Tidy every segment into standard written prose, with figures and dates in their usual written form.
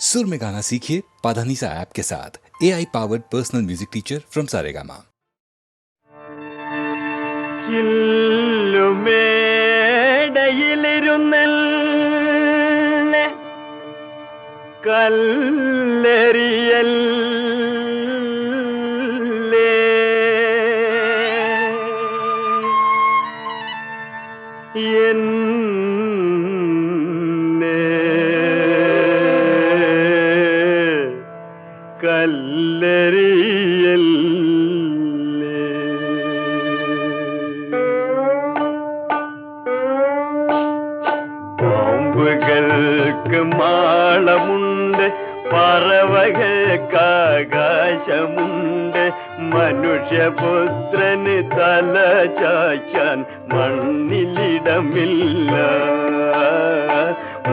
सुर में गाना सीखिए पाधानीसा ऐप के साथ। AI powered personal music teacher from Saregama. കല്ലെറിയൽ കല്ലെറിയൽ പാമ്പുകൾക്ക് മാളമുണ്ട്, പറവകൾക്ക് ആകാശമുണ്ട്, മനുഷ്യപുത്രന് തല ചായ്ക്കാൻ മണ്ണിലിടമില്ല,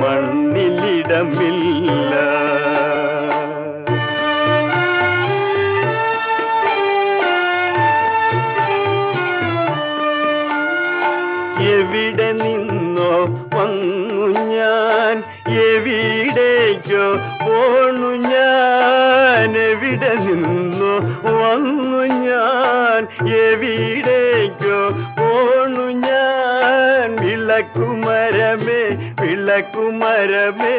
മണ്ണിലിടമില്ല. എവിടെ നിന്നോ വന്നു ഞാൻ, എവിടേക്കോ പോണു ഞാൻ, എവിടെ നിന്നോ വന്നു ഞാൻ, എവിടേക്കോ പോണു ഞാൻ. വിളക്കുമരമേ വിളക്കുമരമേ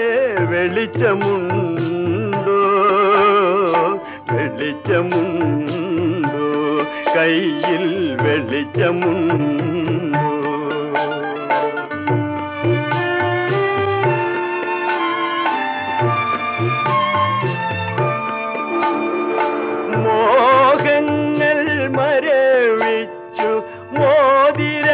വെളിച്ചമുണ്ടോ, വെളിച്ചമുണ്ടോ, കയ്യിൽ വെളിച്ചമുണ്ടോ. മോഹങ്ങൾ മരവിച്ചു, മോതിര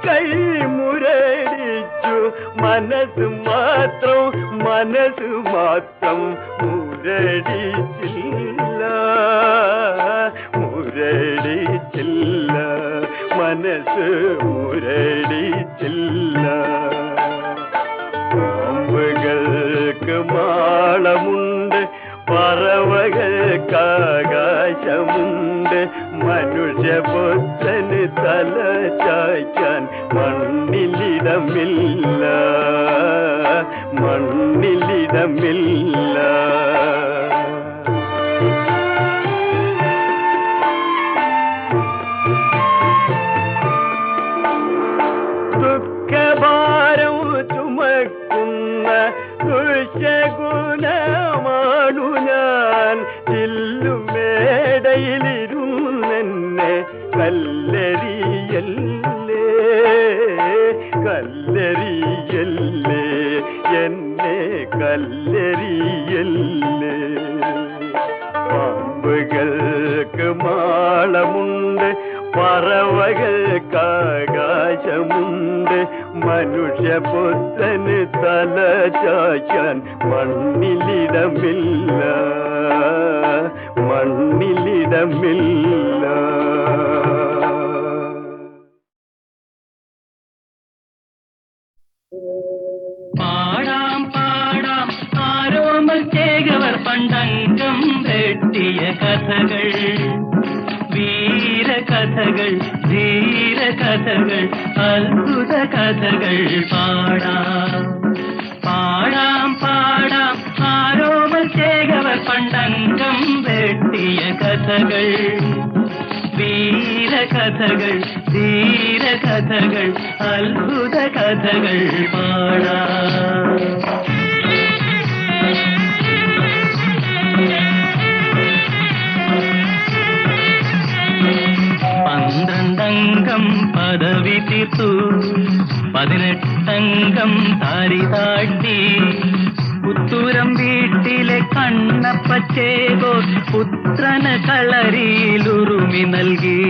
കൈ മുരടിച്ചു, മനസ്സ് മാത്രം മനസ്സ് മാത്രം മുരടിച്ചില്ല, മുരടിച്ചില്ല, മനസ്സ് മുരടിച്ചില്ല. പാമ്പുകൾക്ക് മാളമുണ്ട്, പറവകൾക്ക് ആകാശമുണ്ട്, മനുഷ്യപുത്രന് തല ചായ്ക്കാൻ മണ്ണിലിടമില്ല, മണ്ണിലിടമില്ല. ദുഃഖഭാരം ചുമക്കുന്ന ദുശകുലമാണു ഞാൻ, ചില്ലുമേടയിലിരുന്നെന്നെ കല്ലെറിയല്ലേ, കല്ലെറിയല്ലേ, എന്നെ കല്ലെറിയല്ലേ. പാമ്പുകൾക്ക് മാളമുണ്ട്, പറവകൾക്ക് ആകാശമുണ്ട്, മനുഷ്യപുത്രന് തല ചായ്ക്കാൻ മണ്ണിലിടമില്ല, മണ്ണിലിടമില്ല. പാടാം പാടാം ആരോമൽ ചേകവർ പണ്ടങ്കം വെട്ടിയ കഥകൾ, വീരകഥകൾ, ധീരകഥകൾ, അത്ഭുത കഥകൾ. പാടാം പാടാം പാടാം ആരോമൽ ചേകവർ പണ്ടങ്കം വെട്ടിയ കഥകൾ, വീരകഥകൾ, ധീരകഥകൾ, അത്ഭുത കഥകൾ. പാടാം. പന്ത്രണ്ടംഗം പദവി തീർത്തു, 18 താരി താട്ടി, പുത്തൂരം വീട്ടിലെ കണ്ണപ്പച്ചേകോ പുത്രന് കളരിയിലുറുമി നൽകി.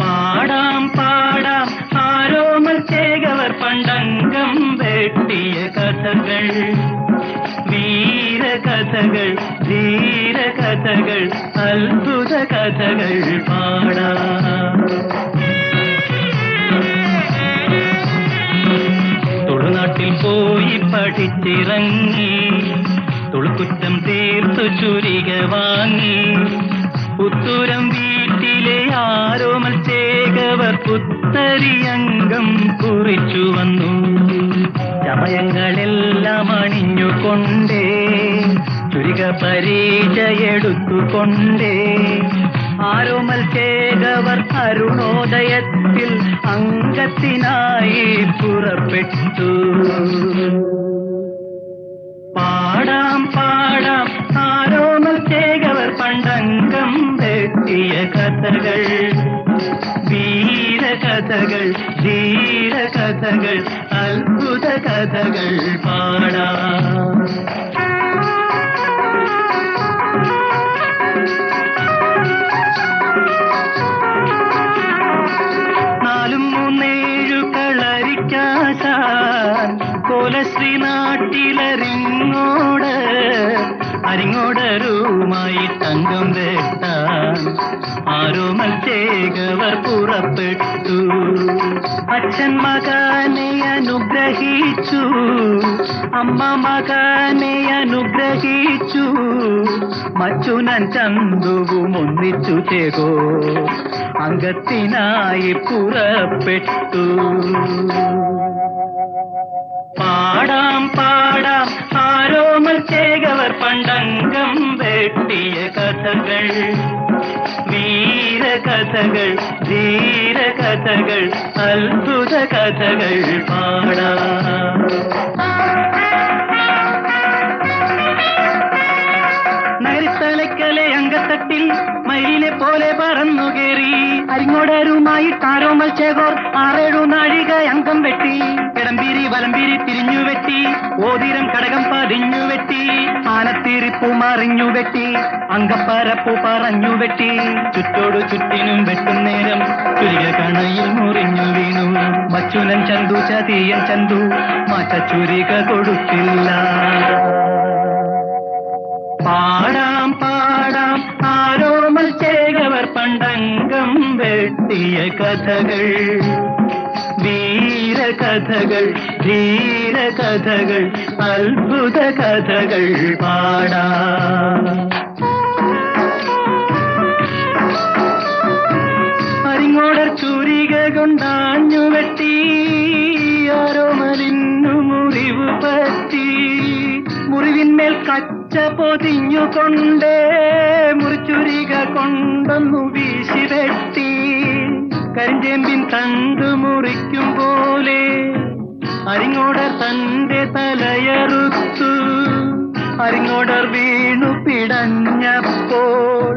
പാടാം പാടാം ആരോമൽ ചേകവർ പണ്ടങ്കം വെട്ടിയ കഥകൾ, വീരകഥകൾ, ധീരകഥകൾ, അത്ഭുത കഥകൾ. പാടാം. തുളുനാട്ടിൽ പോയി പഠിച്ചിറങ്ങി, തുളുക്കുറ്റം തീർത്തു ചുരിക വാങ്ങി, പുത്തൂരം വീട്ടിൽ നാട്ടിലെ ആരോമൽ ചേകവർ പുത്തരിയംഗം കുറിച്ചു വന്നു. ചമയങ്ങളെല്ലാം അണിഞ്ഞുകൊണ്ടേ ചുരിക പരീക്ഷയെടുത്തുകൊണ്ടേ ആരോമൽ ചേകവർ അരുണോദയത്തിൽ അംഗത്തിനായി പുറപ്പെട്ടു. പാടാം പാടാം ആരോമൽ ചേകവർ പണ്ടംഗം വെട്ടിയ കഥകൾ, വീരകഥകൾ, ധീരകഥകൾ, അത്ഭുത കഥകൾ പാടാം. കോലശ്രീ നാട്ടിലരിങ്ങോട് അരിങ്ങോടരുമായി തങ്കം വെട്ടാൻ ആരോമൽ ചേകവർ പുറപ്പെട്ടു. അച്ഛൻ മകനെ അനുഗ്രഹിച്ചു, അമ്മ മകനെ അനുഗ്രഹിച്ചു, മച്ചുനൻ ചന്തുവും ഒന്നിച്ചു ചേകോ അംഗത്തിനായി പുറപ്പെട്ടു. പാടാം പാടാം ആരോമൽ ചേകവർ പണ്ടംഗം വെട്ടിയ കഥകൾ, വീരകഥകൾ, ധീരകഥകൾ, അത്ഭുത കഥകൾ പാടാം. നരിത്തലക്കലെ അങ്കത്തട്ടിൽ മയിലെ പോലെ പറന്നു കയറി അരിങ്ങോടരുമായി ആരോമൽ ചേകോർ 6-7 നാഴിക അംഗം വെട്ടി. കിടമ്പീരി വലമ്പീരി തിരിഞ്ഞു വെട്ടി, ഓതിരം കടകം പതിഞ്ഞു വെട്ടി, ആനത്തിരിപ്പു മറിഞ്ഞു വെട്ടി, അങ്കപ്പരപ്പു പറഞ്ഞു വെട്ടി. ചുറ്റോടു ചുറ്റിനും വെട്ടും നേരം ചുരിക കണയിൽ മുറിഞ്ഞു വീണു. മച്ചുനൻ ചന്തു ചതിയൻ ചന്തു മാറ്റ ചുരിക കൊടുത്തില്ല. പാടാം പാടാം ആരോമൽ ചേകവർ പണ്ടംഗം വെട്ടിയ കഥകൾ, വീരകഥകൾ, ധീരകഥകൾ, അത്ഭുത കഥകൾ പാടാം. അരിങ്ങോടർ ചുരിക കൊണ്ടാഞ്ഞു വെട്ടി ആരോമലിന്നു മുറിവ് പറ്റി. മുറിവിന്മേൽ കച്ച പൊതിഞ്ഞുകൊണ്ടേ മുറിച്ചുരിക കൊണ്ടൊന്നു വീശി വെട്ടി. കരിഞ്ചേമ്പിൻ തണ്ട് മുറിക്കും പോലെ അരിങ്ങോടർ തന്റെ തലയറുത്തു. അരിങ്ങോടർ വീണു പിടഞ്ഞപ്പോൾ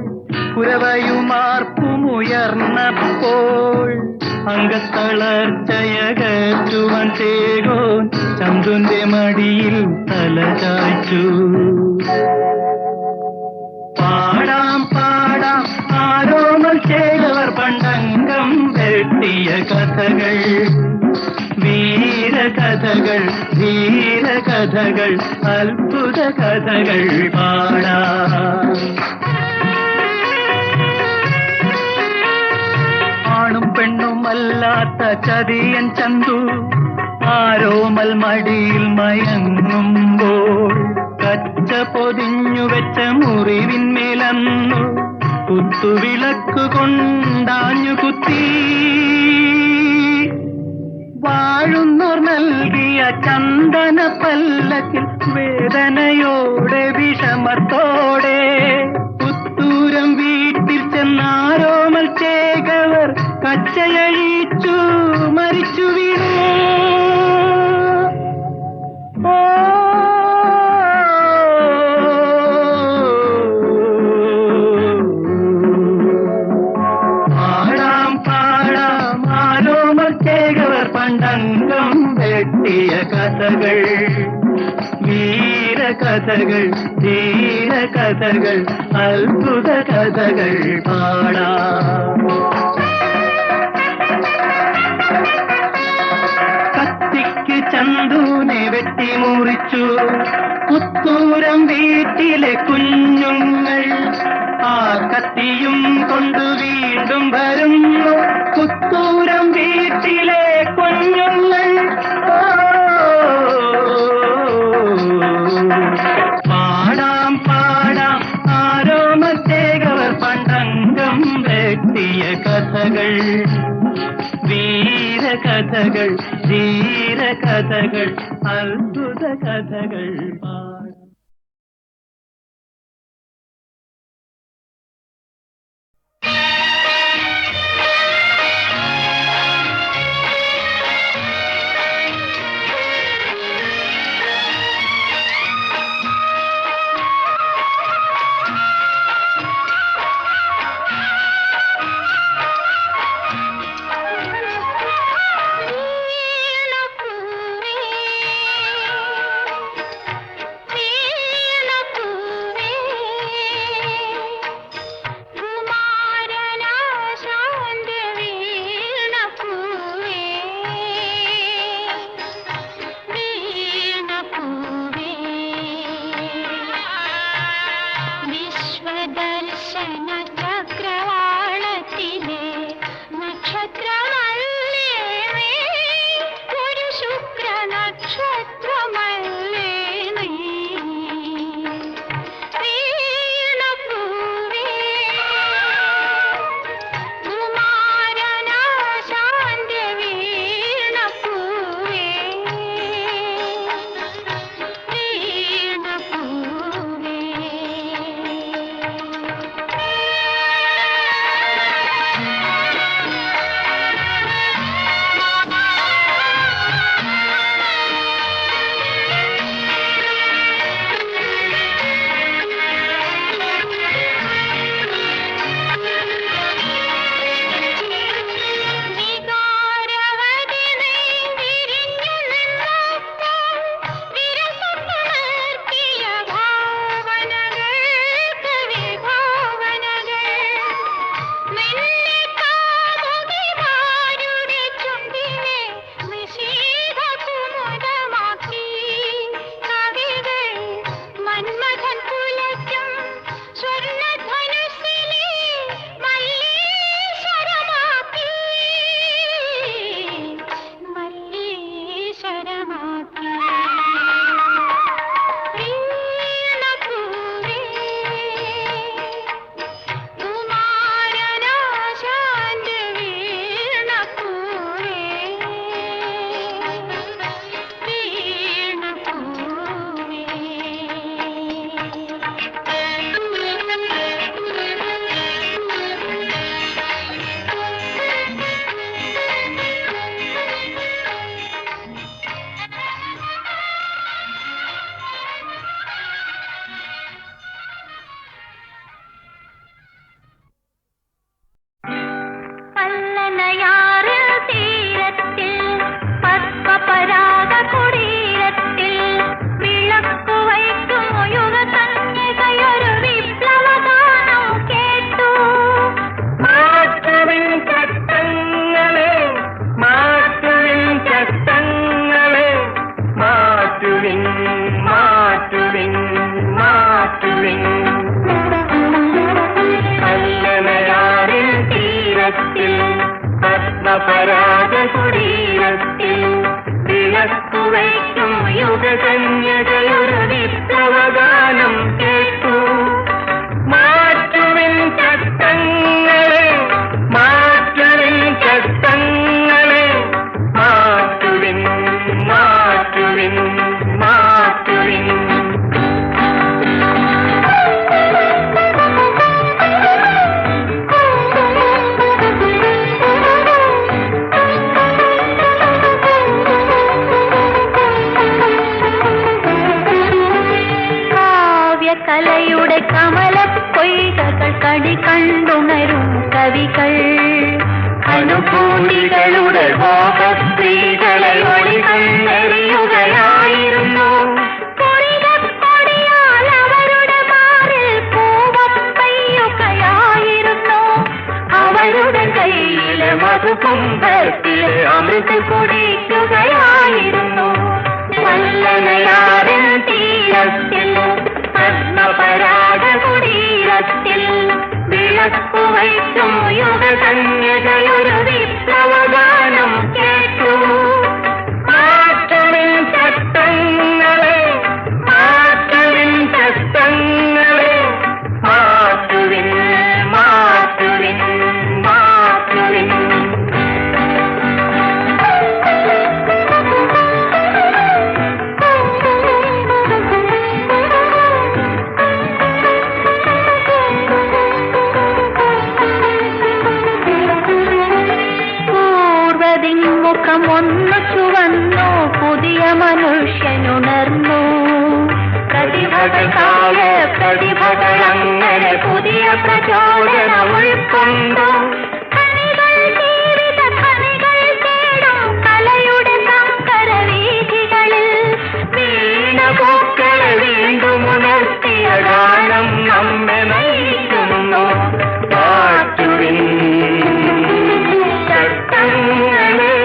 കുരവയുമാർപ്പുമുയർന്നപ്പോൾ അംഗത്തളർച്ചയകറ്റുവാൻ ചേകോൻ ചന്തുന്റെ മടിയിൽ തല ചായ്ച്ചു. പാടാം പാടാം ആരോമൽ ചേകവർ പണ്ടംഗം വെട്ടിയ കഥകൾ, വീരകഥകൾ, ധീരകഥകൾ, അത്ഭുത കഥകൾ പാടാം. ആണും പെണ്ണുമല്ലാത്ത ചതിയൻ ചന്തു ആരോമൽ മടിയിൽ മയങ്ങുമ്പോൾ കച്ച പൊതിഞ്ഞു വെച്ച മുറിവിന്മേലന്നു കുത്തുവിളക്കു കൊണ്ടാഞ്ഞു കുത്തി. വാഴുന്നോർ നൽകിയ ചന്ദന പല്ലക്കിൽ വേദനയോടെ വിഷമത്തോടെ പുത്തൂരം വീട്ടിൽ ചെന്നാരോമൽ ചേകവർ കച്ചയഴിച്ചു മരിച്ചു വീണു. പാടാം പാടാം ആരോമൽ ചേകവർ പണ്ടംഗം വെട്ടിയ കഥകൾ, വീരകഥകൾ, ധീരകഥകൾ, അത്ഭുത കഥകൾ പാടാം. കത്തിക്ക് ചന്തുനെ വെട്ടി മുറിച്ചു പുത്തൂരം വീട്ടിലെ കുഞ്ഞുങ്ങൾ. ആ കത്തിയും കൊണ്ടു വീണ്ടും വരുന്നു പുത്തൂരം വീട്ടിലെ കുഞ്ഞുങ്ങൾ. പാടാം പാടാം ആരോമൽ ചേകവർ പണ്ടംഗം വെട്ടി കഥകൾ, ധീര കഥകൾ, അത്ഭുത കഥകൾ പാടാം. പരാഗകുടീരത്തിൽ വിളക്കുവയ്ക്കും യുഗകന്യകയൊരു വിപ്ലവഗാനം കേട്ടു. മാറ്റുവിൻ ചട്ടങ്ങളെ, മാറ്റുവിൻ ചട്ടങ്ങളെ, മാറ്റുവിൻ മാറ്റുവിൻ മാറ്റുവിൻ. കലയുടെ കമലപ്പൊയ്കകൾ കടി കണ്ടുണരും കവികൾ, അനുഭൂതികളുടെ മോഹസ്ത്രീകളെ ഒളികണ്ടെറിയുകയായിരുന്നു. അവരുടെ മാറിൽ പൂവം പെയ്യുകയായിരുന്നു. അവരുടെ കയ്യിലെ മധുകുംഭത്തിലെ അമൃത് കുടിക്കുകയായിരുന്നു. വല്ലനയാറിൻ തീരത്തിൽ പരാഗകുടീരത്തിൽ വിളക്കുവയ്ക്കും യുഗകന്യകയൊരു വിപ്ലവഗാനം കേട്ടു. മാറ്റുവിൻ ചട്ടങ്ങളെ, മാറ്റുവിൻ ചട്ടങ്ങളെ, മാറ്റുവിൻ മാറ്റുവിൻ മാറ്റുവിൻ. തലമുറകൾക്കായ പ്രതിഭകളങ്ങനെ പുതിയ പ്രചോദനം ഉൾക്കൊണ്ടു. ഖനികൾ ജീവിത ഖനികൾ തേടും കലയുടെ സങ്കര വീഥികളിൽ വീണപൂക്കളെ വീണ്ടും ഉണർത്തിയ ഗാനം നമ്മെ നയിക്കുന്നു. മാറ്റുവിൻ ചട്ടങ്ങളെ,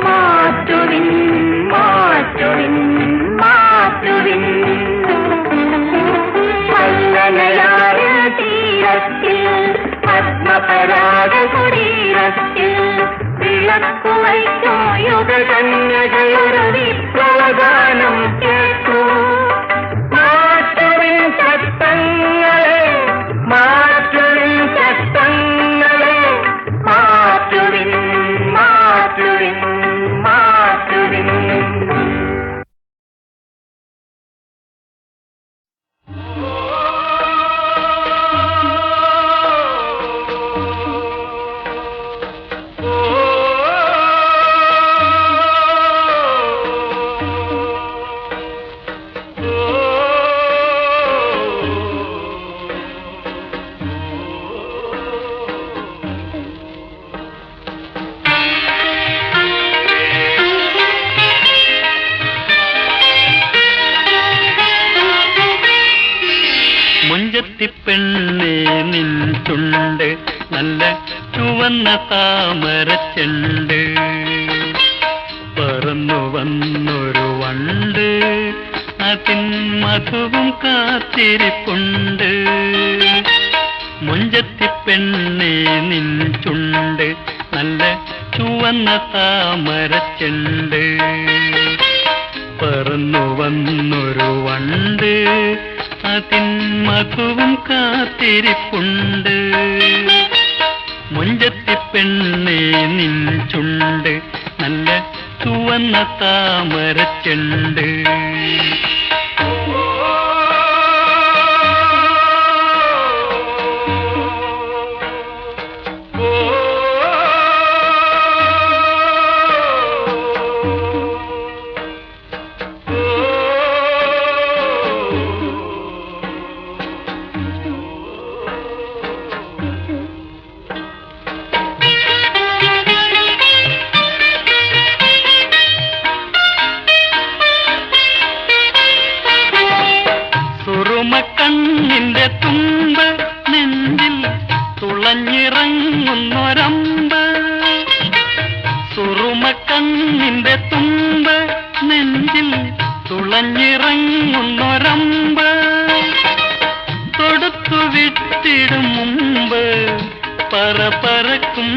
മാറ്റുവിൻ മാറ്റുവിൻ മാറ്റുവിൻ. പല്ലനയായ തീരത്തിൽ പത്മപരാഗ കുടീരത്തിൽ വിളക്കുവയ്ക്കും യുഗകന്യകയൊരു വിപ്ലവഗാനം കേട്ടു. മാറ്റുവിൻ ചട്ടങ്ങളെ, മാറ്റുവിൻ ചട്ടങ്ങളെ, മാറ്റുവിൻ മാറ്റുവിൻ മാറ്റുവിൻ. മുഞ്ചത്തിപ്പെണ്ണേ നിൻ ചുണ്ട് നല്ല ചുവന്ന താമരച്ചെണ്ട്. പറന്നു വന്നൊരു വണ്ട് അതിൻ മധുവും കാത്തിരിപ്പുണ്ട്. മുഞ്ചത്തിപ്പെണ്ണേ നിൻ ചുണ്ട് നല്ല ചുവന്ന താമരച്ചെണ്ട്. പറന്നു വന്നൊരു വണ്ട് അതിൻ മധുവും കാത്തിരിപ്പുണ്ട്. മുഞ്ചത്തിപ്പെണ്ണേ നിൻ ചുണ്ട് നല്ല ചുവന്ന താമരച്ചെണ്ട്. കണ്ണിന്റെ തുമ്പ് നെഞ്ചിൽ തുളഞ്ഞിറങ്ങുന്നൊരമ്പ്. സുറുമക്കണ്ണിന്റെ തുമ്പ് നെഞ്ചിൽ തുളഞ്ഞിറങ്ങുന്നൊരമ്പ്. തൊടുത്തു വിട്ടിടും മുമ്പ് പറക്കും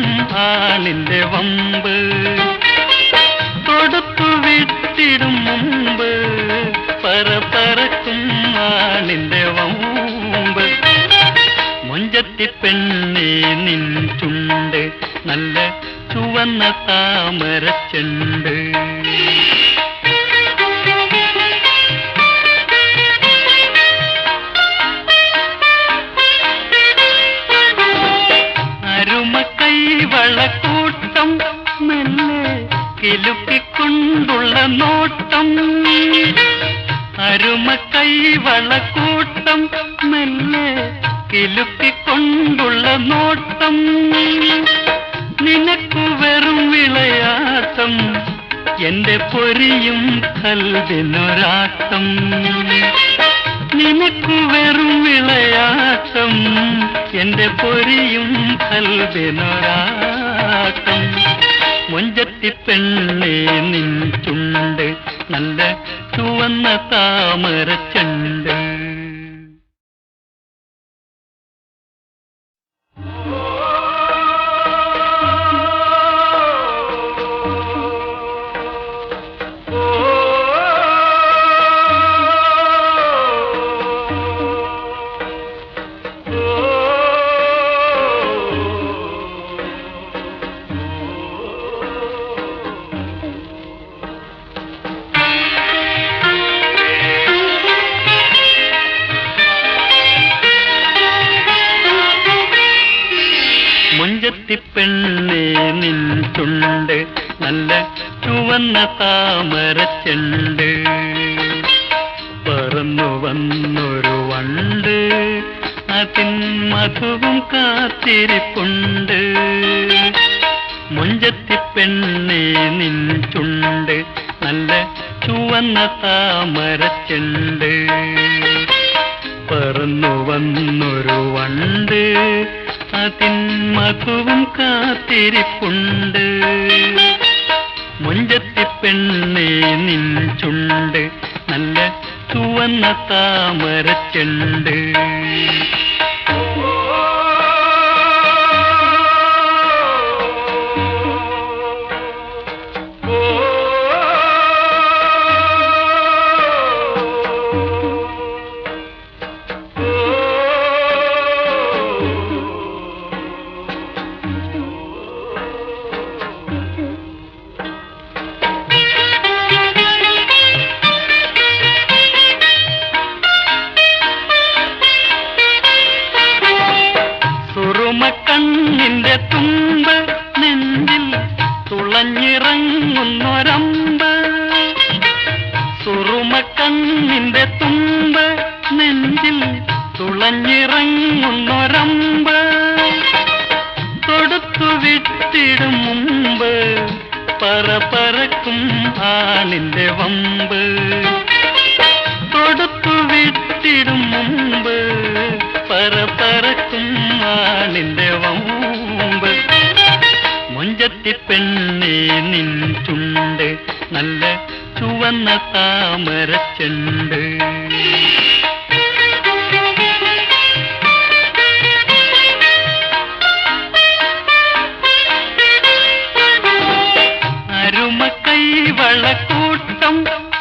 ആണിന്റെ വമ്പ്. തൊടുത്തു വിട്ടിടും മുമ്പ് പറക്കും ആണിന്റെ വമ്പ്. മുഞ്ചത്തിപ്പെണ്ണേ നിൻ ചുണ്ട് നല്ല ചുവന്ന താമരച്ചെണ്ട്. അരുമക്കൈവളക്കൂട്ടം മെല്ലെ കിലുക്കിക്കൊണ്ടുള്ള നോട്ടം. അരുമക്കൈവളക്കൂട്ടം മെല്ലെ കിലുക്കിക്കൊണ്ടുള്ള നോട്ടം. നിനക്കു വെറും വിളയാട്ടം എന്റെ പൊരിയും കൽവിനൊരാട്ടം. നിനക്കു വെറും വിളയാട്ടം എന്റെ പൊരിയും കൽവിനൊരാട്ടം. മുഞ്ചത്തിപ്പെണ്ണേ നിൻ ചുണ്ട് നല്ല ചുവന്ന താമരച്ചെണ്ട്. മുഞ്ചത്തിപ്പെണ്ണേ നിൻ ചുണ്ട് നല്ല ചുവന്ന താമരച്ചെണ്ട്. വന്നൊരു വണ്ട് അതിൻ മധുവും കാത്തിരിപ്പുണ്ട്. മുഞ്ചത്തി പെണ്ണേ നിൻ ചുണ്ട് നല്ല ചുവന്ന താമരച്ചുണ്ട്. പറന്നു വന്നൊരു വണ്ട് അതിൻ മധുവും കാത്തിരിപ്പുണ്ട്. മുഞ്ചത്തി പെണ്ണേ നിൻ ചുണ്ട് നല്ല ചുവന്ന താമരച്ചുണ്ട്. കണ്ണിന്റെ തുമ്പ് നെഞ്ചിൽ തുളഞ്ഞിറങ്ങുന്നൊരമ്പ്. സുറുമക്കണ്ണിന്റെ തുമ്പ് നെഞ്ചിൽ തുളഞ്ഞിറങ്ങുന്നൊരമ്പ്. തൊടുത്തു വിട്ടിടും മുമ്പ് പറക്കും ആണിന്റെ വമ്പ്. തൊടുത്തു വിട്ടിടും മുമ്പ് പറക്കും ആണിന്റെ വമ്പ്. മുഞ്ചത്തി പെണ്ണേ നിൻ ചുണ്ട് നല്ല ചുവന്ന താമരച്ചുണ്ട്. അരുമ കൈവളക്കൂട്ടം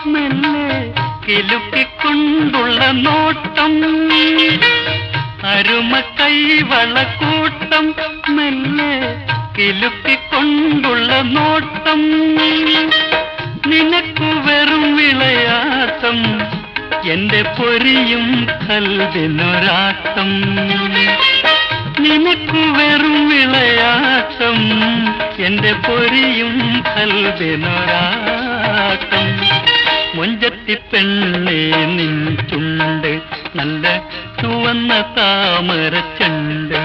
മെല്ലെ കിലുക്കിക്കൊണ്ടുള്ള നോട്ടം. അരുമ കൈവളക്കൂട്ടം മെല്ലെ കിലുക്കിക്കൊണ്ടുള്ള നോട്ടം. നിനക്കു വെറും വിളയാട്ടം എന്റെ പൊരിയും കൽവിനൊരാട്ടം. നിനക്കു വെറും വിളയാട്ടം എന്റെ പൊരിയും കൽവിനൊരാട്ടം. മുഞ്ചത്തി പെണ്ണേ നിൻ ചുണ്ട് നല്ല ചുവന്ന താമരച്ചുണ്ട്.